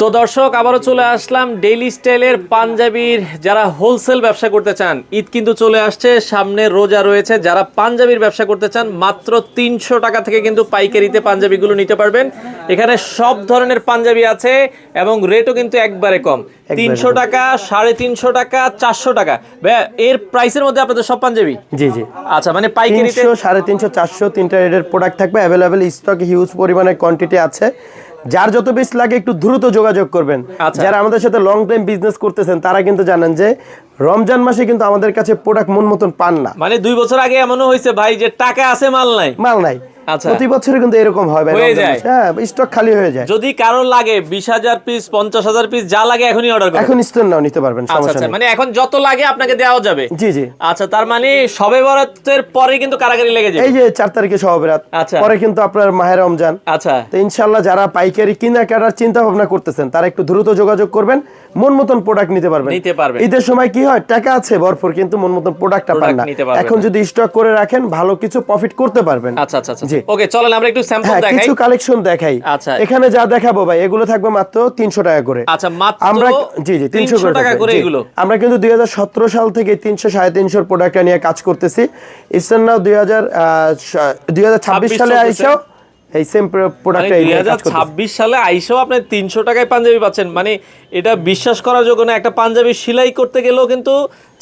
তো দর্শক আবারও চলে আসলাম ডেইলি স্টাইলের পাঞ্জাবির যারা হোলসেল ব্যবসা করতে চান, ঈদ কিন্তু চলে আসছে, সামনে রোজা রয়েছে, যারা পাঞ্জাবির ব্যবসা করতে চান মাত্র 300 টাকা থেকে কিন্তু পাইকারিতে পাঞ্জাবিগুলো নিতে পারবেন। এখানে সব ধরনের পাঞ্জাবি আছে এবং রেটও কিন্তু একবারে কম, 300 টাকা, 350 টাকা, 400 টাকা। ভাইয়া এর প্রাইসের মধ্যে আপনাদের সব পাঞ্জাবি? জি জি। আচ্ছা, মানে পাইকারিতে 300, 350, 400 তিনটা রেটের প্রোডাক্ট থাকবে অ্যাভেলেবেল, স্টক হিউজ পরিমাণে কোয়ান্টিটি আছে। যার যত বেশ লাগে একটু দ্রুত যোগাযোগ করবেন। যারা আমাদের সাথে লং টাইম বিজনেস করতেছেন তারা কিন্তু জানেন যে রমজান মাসে কিন্তু আমাদের কাছে প্রোডাক্ট মন মতন পান না। মানে 2 বছর আগে এমনও হয়েছে ভাই যে টাকা আছে মাল নাই। আচ্ছা, প্রতি বছরে কিন্তু এরকম হয় ভাই, হ্যাঁ, স্টক খালি হয়ে যায়। যদি কারো লাগে 20,000 পিস, 50,000 পিস, যা লাগে এখনই অর্ডার করুন, এখন স্টোর নাও নিতে পারবেন, সমস্যা নেই। মানে এখন যত লাগে আপনাকে দেওয়া যাবে। জি জি। আচ্ছা, তার মানে শবে বরাতের পরে কিন্তু কারাগারি লেগে যাবে। এই যে 4 তারিখে শবে বরাত, পরে কিন্তু আপনার মাহে রমজান। আচ্ছা, তো ইনশাআল্লাহ যারা পাইকারি কেনাকাটার চিন্তা ভাবনা করতেছেন তারা একটু দ্রুত যোগাযোগ করবেন, মন মতন প্রোডাক্ট নিতে পারবেন। ঈদের সময় কি হয়, টাকা আছে ভরপুর কিন্তু মন মতন প্রোডাক্টটা পান না। এখন যদি স্টক করে রাখেন ভালো কিছু প্রফিট করতে পারবেন। আচ্ছা আচ্ছা আচ্ছা, ওকে, চলেন আমরা একটু স্যাম্পল দেখাই, কিছু কালেকশন দেখাই। আচ্ছা, এখানে যা দেখাবো ভাই এগুলো থাকবে মাত্র 300 টাকা করে। আচ্ছা, মাত্র আমরা জি জি 300 টাকা করে এগুলো। আমরা কিন্তু 2017 সাল থেকে 300 350 প্রোডাক্ট নিয়ে কাজ করতেছি। ইসলাম 2026 সালে আইসাও এই সেম প্রোডাক্টটা 2026 সালে আইসাও আপনি 300 টাকায় পাঞ্জাবি পাচ্ছেন, মানে এটা বিশ্বাস করার যোগ্য না। একটা পাঞ্জাবি সেলাই করতে গেলেও কিন্তু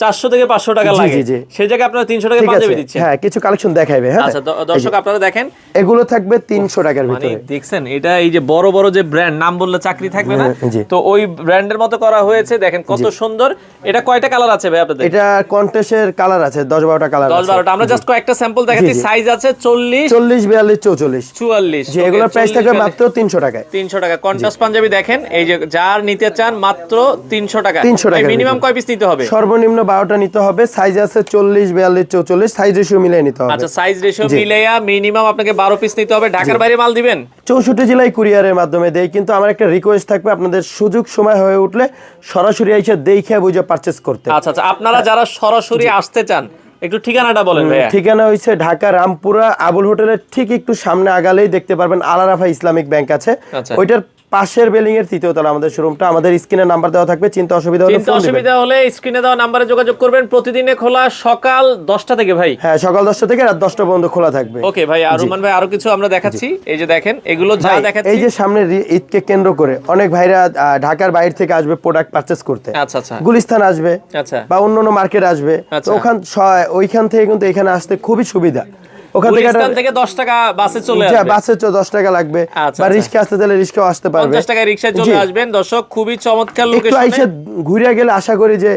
400 থেকে 500 টাকা লাগে, সেই জায়গায় আপনারা 300 টাকায় পাঞ্জাবি দিচ্ছেন। হ্যাঁ, কিছু কালেকশন দেখাইবে। হ্যাঁ, আচ্ছা দর্শক আপনারা দেখেন, এগুলো থাকবে 300 টাকার ভিতরে। মানে দেখছেন, এটা এই যে বড় বড় যে ব্র্যান্ড, নাম বললে চাকরি থাকবে না, তো ওই ব্র্যান্ডের মতো করা হয়েছে। দেখেন কত সুন্দর। এটা কয়টা কালার আছে ভাই আপনাদের? এটা কন্টেস্টের কালার আছে 10-12টা কালার আছে। 10-12টা। আমরা জাস্ট কয়েকটা স্যাম্পল দেখাচ্ছি। সাইজ আছে 40, 42, 44, 44। জি, এগুলোর প্রাইস থাকবে মাত্র 300 টাকায়। 300 টাকা কন্ট্রাস্ট পাঞ্জাবি দেখেন, এই যে যার নিতে চান মাত্র 300 টাকা। মিনিমাম কয় পিস নিতে হবে? সর্বনিম্ন 12টা নিতে হবে। সাইজ আছে 40, 42, 44, সাইজ রেশিও মিলিয়ে নিতে হবে। আচ্ছা, সাইজ রেশিও মিলিয়ে মিনিমাম আপনাকে 12 পিস নিতে হবে। ঢাকার বাইরে মাল দিবেন? 64 জেলায় কুরিয়ারের মাধ্যমে দেই, কিন্তু আমার একটা রিকোয়েস্ট থাকবে, আপনাদের সুযোগ সময় হয়ে উঠলে সরাসরি এসে দেখে বুঝে পারচেজ করতে। আচ্ছা আচ্ছা, আপনারা যারা সরাসরি আসতে চান একটু ঠিকানাটা বলেন ভাইয়া। ঠিকানা হইছে ঢাকা রামপুরা আবুল হোটেলের ঠিক একটু সামনে আগালেই দেখতে পারবেন আলারাফা ইসলামিক ব্যাংক আছে। ওইটার পাশের বিল্ডিং এর 3য় তলা আমাদের শোরুমটা। আমাদের স্ক্রিনে নাম্বার দেওয়া থাকবে, চিন্তা অসুবিধা হলে স্ক্রিনে দেওয়া নম্বরে যোগাযোগ করবেন। প্রতিদিনে খোলা সকাল 10টা থেকে ভাই? হ্যাঁ, সকাল 10টা থেকে রাত 10টা পর্যন্ত খোলা থাকবে। ওকে ভাই, আর রুমান ভাই আরো কিছু আমরা দেখাচ্ছি। এই যে দেখেন, এগুলো যা দেখাচ্ছি, এই যে সামনে ঈদকে কেন্দ্র করে অনেক ভাইরা ঢাকার বাইরে থেকে আসবে প্রোডাক্ট পারচেজ করতে। আচ্ছা আচ্ছা, গুলিস্তান আসবে, আচ্ছা, বা অন্যান্য মার্কেট আসবে, তো ওইখান থেকে কিন্তু এখানে আসতে খুবই সুবিধা। ওখান থেকে 10 টাকা বাসে চলে আসবে। বাসে 10 টাকা লাগবে, বা রিস্কা আসতে চাইলে রিস্কাও আসতে পারবে। 50 টাকা রিকশায় চলে আসবেন। দর্শক খুবই চমৎকার লোকেশনে। একটু আইসা ঘুরে গেলে আশা করি যে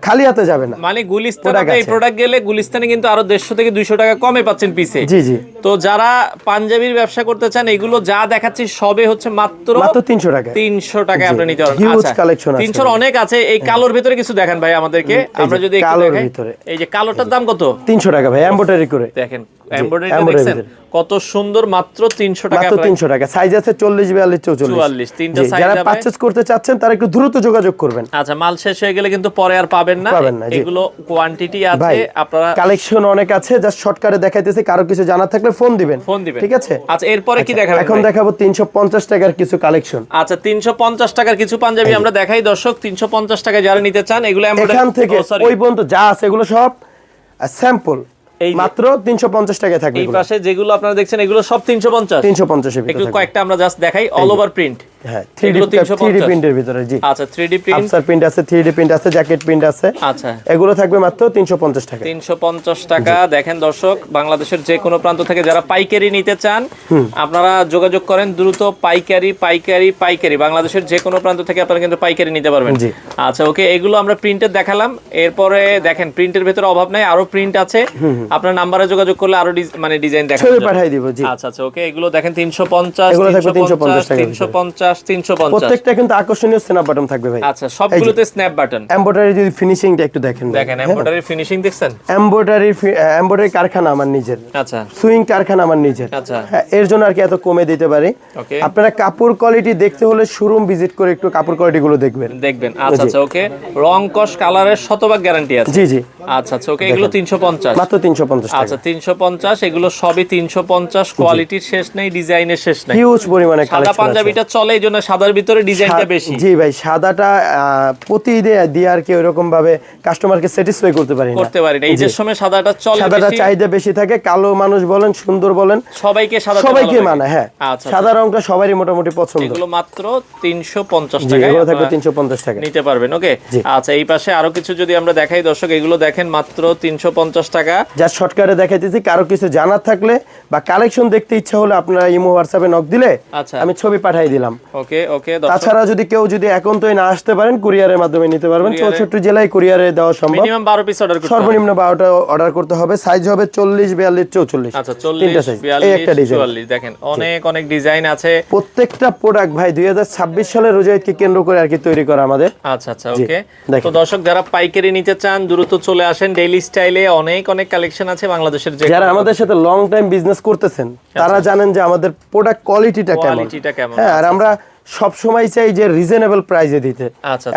খালি হাতে যাবে না। মানে গুলিস্তানে এই প্রোডাক্ট গেলে গুলিস্তানে কিন্তু আরো 150 থেকে 200 টাকা কমে পাচ্ছেন পিসে। জি জি। তো যারা পাঞ্জাবির ব্যবসা করতে চান, এগুলো যা দেখাচ্ছি সবে হচ্ছে মাত্র 300 টাকা। 300 টাকা আপনি নিতে পারবেন। হিউজ কালেকশন আছে। 300 অনেক আছে। এই কালোর ভিতরে কিছু দেখেন ভাই আমাদেরকে, আমরা যদি একটু দেখাই। এই যে কালোটার দাম কত? 300 টাকা ভাই, এমব্রয়ডারি করে। দেখেন এমব্রয়ডারিটা দেখছেন কত সুন্দর, মাত্র 300 টাকা। মাত্র 300 টাকা। সাইজ আছে 40, 42, 44। তিনটা সাইজ। যারা পারচেজ করতে চাচ্ছেন তারা একটু দ্রুত যোগাযোগ করবেন। আচ্ছা, মাল শেষ হয়ে গেলে কিন্তু পরে আর পাবেন না। এগুলো কোয়ান্টিটি আছে, আপনারা কালেকশন অনেক আছে, জাস্ট শর্টকাটে দেখাইতেছি। কারো কিছু জানা থাকলে ফোন দিবেন, ঠিক আছে? আচ্ছা, এরপরে কি দেখাবেন? এখন দেখাবো 350 টাকার কিছু কালেকশন। আচ্ছা, 350 টাকার কিছু পাঞ্জাবি আমরা দেখাই দর্শক। 350 টাকায় যারা নিতে চান, এগুলো এখান থেকে ওই পর্যন্ত যা আছে এগুলো সব স্যাম্পল, মাত্র 350 টাকায় থাকবে। এই পাশে যেগুলো আপনারা দেখছেন এগুলো সব 350 এর ভিতরে। একটু কয়েকটা আমরা জাস্ট দেখাই। অল ওভার প্রিন্ট, হ্যাঁ, 3D প্রিন্টের ভিতরে। জি, আচ্ছা, 3D প্রিন্ট, আফসার প্রিন্ট আছে, 3D প্রিন্ট আছে, জ্যাকেট প্রিন্ট আছে। আচ্ছা, এগুলো থাকবে মাত্র 350 টাকা। 350 টাকা। দেখেন দর্শক, বাংলাদেশের যে কোনো প্রান্ত থেকে যারা পাইকারি নিতে চান আপনারা যোগাযোগ করেন দ্রুত। পাইকারি বাংলাদেশের যে কোনো প্রান্ত থেকে আপনারা কিন্তু পাইকারি নিতে পারবেন। আচ্ছা, ওকে, এগুলো আমরা প্রিন্টের দেখালাম। এরপরে দেখেন প্রিন্টের ভিতরে অভাব নাই, আরো প্রিন্ট আছে। আপনার নাম্বারে যোগাযোগ করলে আরো মানে ডিজাইন দেখাবো, ছবি পাঠিয়ে দিব। জি, আচ্ছা আচ্ছা, ওকে, এগুলো দেখেন 350, এগুলো থাকবে 350 টাকা। 350। প্রত্যেকটা কিন্তু আকর্ষণীয় স্ন্যাপ বাটন থাকবে ভাই। আচ্ছা, সবগুলোতে স্ন্যাপ বাটন। এমব্রয়ডারি যদি ফিনিশিংটা একটু দেখেন, এমব্রয়ডারি ফিনিশিং দেখছেন? এমব্রয়ডারি কারখানা আমার নিজের। আচ্ছা, সুইং কারখানা আমার নিজের। আচ্ছা, এর জন্য আর কি এত কমে দিতে পারি। আপনারা কাপড় কোয়ালিটি দেখতে হলে শোরুম ভিজিট করে একটু কাপড় কোয়ালিটি গুলো দেখবেন। আচ্ছা আচ্ছা, ওকে, রং কস কালারের শতভাগ গ্যারান্টি আছে। জি জি। আচ্ছা আচ্ছা, ওকে, এগুলো 350, মাত্র 350 টাকা। আচ্ছা, 350। এগুলো সবই 350। কোয়ালিটির শেষ নেই, ডিজাইনের শেষ নেই, হিউজ পরিমাণে কালেকশন আছে। পাঞ্জাবিটা চলে, জন্য সাদার ভিতরে ডিজাইনটা বেশি। জি ভাই, সাদাটা প্রতি দিয়ে আর কি ওইরকম ভাবে কাস্টমারকে স্যাটিসফাই করতে পারি না। ঈদের সময় সাদাটা চলে, সাদাটা চাহিদা বেশি থাকে। কালো মানুষ বলেন, সুন্দর বলেন, সবাইকে মানে। হ্যাঁ, সাদা রংটা সবারই মোটামুটি পছন্দ। এগুলো মাত্র 350 টাকা, এগুলো থাকবে 350 টাকা নিতে পারবেন। ওকে, আচ্ছা এই পাশে আরো কিছু যদি আমরা দেখাই দর্শক, এগুলো দেখেন মাত্র 350 টাকা। যা শর্টকাটে দেখাইতেছি, কারো কিছু জানার থাকলে বা কালেকশন দেখতে ইচ্ছা হলে আপনারা ইমো হোয়াটসঅ্যাপে নক দিলে আমি ছবি পাঠিয়ে দিলাম। ওকে ওকে। তাছাড়া যদি কেউ যদি একান্তই না আসতে পারেন, কুরিয়ারের মাধ্যমে নিতে পারবেন। 64 জেলায় কুরিয়ারে দেওয়া সম্ভব। মিনিমাম 12 পিস অর্ডার করতে হবে, সর্বনিম্ন 12টা অর্ডার করতে হবে। সাইজ হবে 40, 42, 44। আচ্ছা 40, 42, 44। দেখেন অনেক অনেক ডিজাইন আছে। প্রত্যেকটা প্রোডাক্ট ভাই 2026 সালের রোজা ঈদকে কেন্দ্র করে আর কি তৈরি করা আমাদের। আচ্ছা আচ্ছা ওকে। তো দর্শক যারা পাইকারি নিতে চান দ্রুত চলে আসেন ডেইলি স্টাইলে। অনেক অনেক কালেকশন আছে বাংলাদেশের। যারা আমাদের সাথে লং টাইম বিজনেস করতেছেন তারা জানেন যে আমাদের প্রোডাক্ট কোয়ালিটিটা কেমন। হ্যাঁ, আর আমরা সব সময় চাই যে রিজনেবল প্রাইসে দিতে।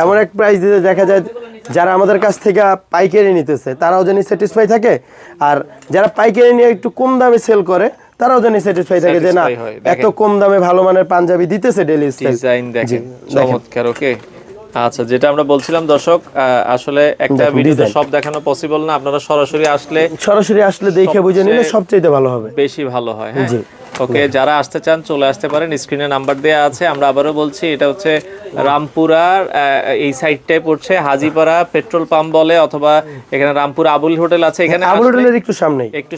এমন এক প্রাইস দিতে দেখা যায় যারা আমাদের কাছ থেকে পাইকারি নিতেছে তারাও জানি স্যাটিসফাই থাকে, আর যারা পাইকারি নিয়ে একটু কম দামে সেল করে তারাও জানি স্যাটিসফাই থাকে যে না এত কম দামে ভালো মানের পাঞ্জাবি দিতেছে ডেইলি স্টাইল। ডিজাইন দেখেন চমৎকার। ওকে, আচ্ছা যেটা আমরা বলছিলাম দর্শক, আসলে একটা ভিডিওতে সব দেখানো পসিবল না। আপনারা সরাসরি আসলে দেখে বুঝে নিলে সবচেয়ে ভালো হবে, বেশি ভালো হয়। হ্যাঁ, ওকে, যারা আসতে চান চলে আসতে পারেন। স্ক্রিনে নাম্বার দেওয়া আছে। আমরা আবারও বলছি, এটা হচ্ছে রামপুরার এই সাইডটায় পড়ছে হাজিপাড়া পেট্রোল পাম্প বলে, অথবা এখানে রামপুর আবুল হোটেল আছে। এখানে আবুল হোটেলের একটু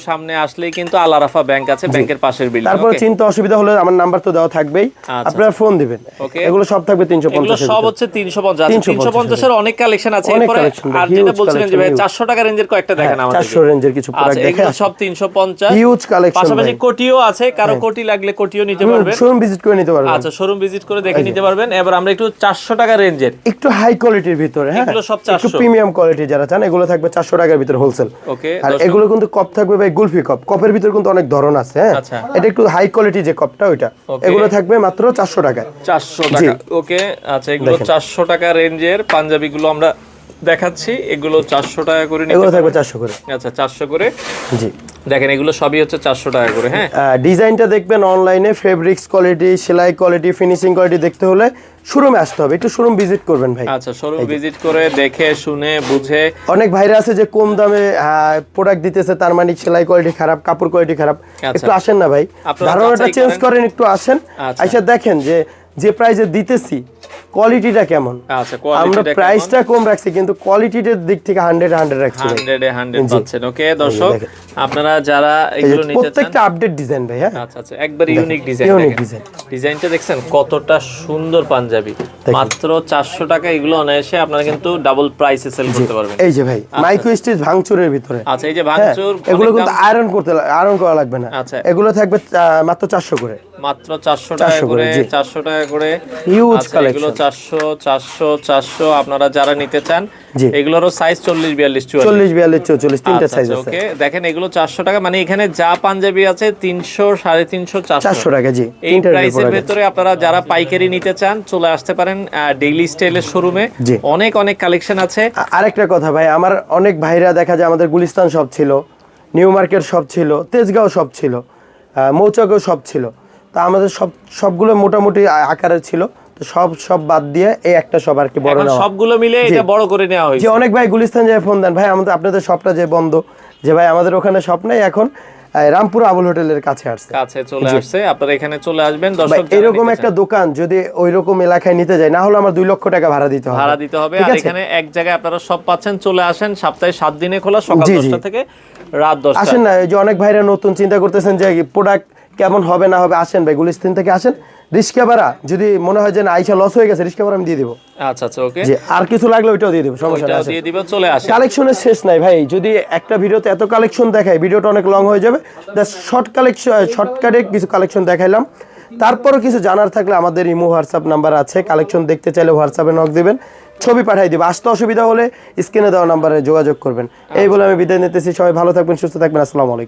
সামনে আসলেই কিন্তু আল আরাফা ব্যাংক আছে, ব্যাংকের পাশের বিল্ডিং। তারপর চিন্তা অসুবিধা হলে আমার নাম্বার তো দেওয়া থাকবেই, আপনারা ফোন দিবেন। ওকে, এগুলো সব থাকবে 350। এগুলো সব হচ্ছে 350 এর অনেক কালেকশন আছে। এরপরে আর যেটা বলছিলেন যে ভাই 400 টাকা রেঞ্জের কয়েকটা দেখেন আমাদের। 400 রেঞ্জের কিছু প্রোডাক্ট দেখে সব 350। Huge collection. পাশাপাশি কোটিও আছে, কারো কোটি লাগলে কোটিও নিতে পারবেন। শোরুম ভিজিট করে নিতে পারবেন। আচ্ছা, শোরুম ভিজিট করে দেখে নিতে পারবেন। এবার আমরা একটু 400 টাকা রেঞ্জের একটু হাই কোয়ালিটির ভিতরে, হ্যাঁ এগুলো সব 400, একটু প্রিমিয়াম কোয়ালিটি যারা চান এগুলো থাকবে 400 টাকার ভিতরে হোলসেল। ওকে, আর এগুলো কিন্তু কপ থাকবে ভাই গুলফি কপ। কপের ভিতরে কিন্তু অনেক ধরন আছে। হ্যাঁ, এটা একটু হাই কোয়ালিটি যে কপটা ওইটা, এগুলো থাকবে মাত্র 400 টাকা। 400 টাকা। ওকে, আচ্ছা এগুলো 400 টাকা রেঞ্জের পাঞ্জাবিগুলো আমরা দেখাচ্ছি। এগুলো 400 টাকা করে নিতে, এগুলো থাকবে 400 করে। আচ্ছা 400 করে। জি দেখেন এগুলো সবই হচ্ছে 400 টাকা করে। হ্যাঁ, ডিজাইনটা দেখবেন অনলাইনে, ফেব্রিক্স কোয়ালিটি, সেলাই কোয়ালিটি, ফিনিশিং কোয়ালিটি দেখতে হলে শোরুমে আসতে হবে। একটু শোরুম ভিজিট করবেন ভাই। আচ্ছা, শোরুম ভিজিট করে দেখে শুনে বুঝে। অনেক ভাইরা আছে যে কম দামে প্রোডাক্ট দিতেছে, তার মানে সেলাই কোয়ালিটি খারাপ, কাপড় কোয়ালিটি খারাপ। একটু আসেন না ভাই, ধারণাটা চেঞ্জ করেন, একটু আসেন, আইসা দেখেন যে প্রাইসে দিতেছি কোয়ালিটিটা কেমন। আচ্ছা, আমরা প্রাইসটা কম রাখছি কিন্তু কোয়ালিটির দিক থেকে 100 রাখছি। 100 পাচ্ছেন। ওকে দর্শক, আপনারা যারা এগুলো নিতে চান, প্রত্যেকটা আপডেট ডিজাইন ভাই। হ্যাঁ, আচ্ছা আচ্ছা, একবার ইউনিক ডিজাইন। ডিজাইনটা দেখছেন কতটা সুন্দর পাঞ্জাবি, মাত্র 400 টাকা। এগুলো অনায়াসে আপনারা কিন্তু ডাবল প্রাইসে সেল করতে পারবেন। এই যে ভাই মাইক্রো স্টিচ ভাঙচুরের ভিতরে। আচ্ছা, এই যে ভাঙচুর, এগুলো কিন্তু আয়রন করা লাগবে না। আচ্ছা, এগুলো থাকবে মাত্র 400 করে। মাত্র 400 টাকা করে। 400 টাকা করে হিউজ কালেকশন। এগুলো 400 400 400। আপনারা যারা নিতে চান, এগুলোরও সাইজ 40, 42, 44। 40, 42, 44 তিনটা সাইজ আছে। ওকে, দেখেন এগুলো 400 টাকা, মানে এখানে যা পাঞ্জাবি আছে 300, 350, 400 টাকা। জি, এই প্রাইসের ভিতরে আপনারা যারা পাইকারি নিতে চান চলে আসতে পারেন ডেইলি স্টাইলের শোরুমে। অনেক অনেক কালেকশন আছে। আরেকটা কথা ভাই, আমার অনেক ভাইরা দেখা যায় আমাদের গুলিস্তান শপ ছিল, নিউ মার্কেট শপ ছিল, তেজগাঁও শপ ছিল, মৌচাকেও শপ ছিল। তা আমাদের সবগুলো মোটামুটি আকারের ছিল, তো সব বাদ দিয়ে এই একটা সব আর কি বড় না, সবগুলো মিলে এটা বড় করে নেওয়া হয়েছে। যে অনেক ভাই গুলিস্তান যায় ফোন দেন, ভাই আমাদের আপনাদের শপটা যে বন্ধ, যে ভাই আমাদের ওখানে শপ নাই, এখন রামপুর আবুল হোটেলের কাছে চলে আসছে। আপনারা এখানে চলে আসবেন দর্শক। এরকম একটা দোকান যদি ওইরকম এলাকায় নিতে যায়, না হলে আমার 2 লক্ষ টাকা ভাড়া দিতে হবে। আর এখানে এক জায়গায় আপনারা সব পাচ্ছেন। চলে আসেন, সপ্তাহে 7 দিনে খোলা, সকাল 10টা থেকে রাত 10টা। আসেন না, যে অনেক ভাইরা নতুন চিন্তা করতেছেন যে প্রোডাক্ট কেমন হবে না হবে, আসেন ভাই গুলিস্তান থেকে আসেন। রিস্কা ভাড়া যদি মনে হয় যে না আইসা লস হয়ে গেছে, রিস্কা ভাড়া আমি দিয়ে দিব। আচ্ছা আচ্ছা, ওকে। জি, আর কিছু লাগলে ওইটাও দিয়ে দিব, সমস্যা নেই, দিয়ে দিব। চলে আসেন। কালেকশনের শেষ নাই ভাই, যদি একটা ভিডিওতে এত কালেকশন দেখাই ভিডিওটা অনেক লং হয়ে যাবে। শর্টকাটে কিছু কালেকশন দেখাইলাম। তারপরও কিছু জানার থাকলে আমাদের ইমো হোয়াটসঅ্যাপ নাম্বার আছে, কালেকশন দেখতে চাইলে হোয়াটসঅ্যাপে নক দিবেন, ছবি পাঠিয়ে দিব। আসতে অসুবিধা হলে স্ক্রিনে দেওয়া নাম্বারে যোগাযোগ করবেন। এই বলে আমি বিদায় নিতেছি। সবাই ভালো থাকবেন, সুস্থ থাকবেন। আসসালামু আলাইকুম।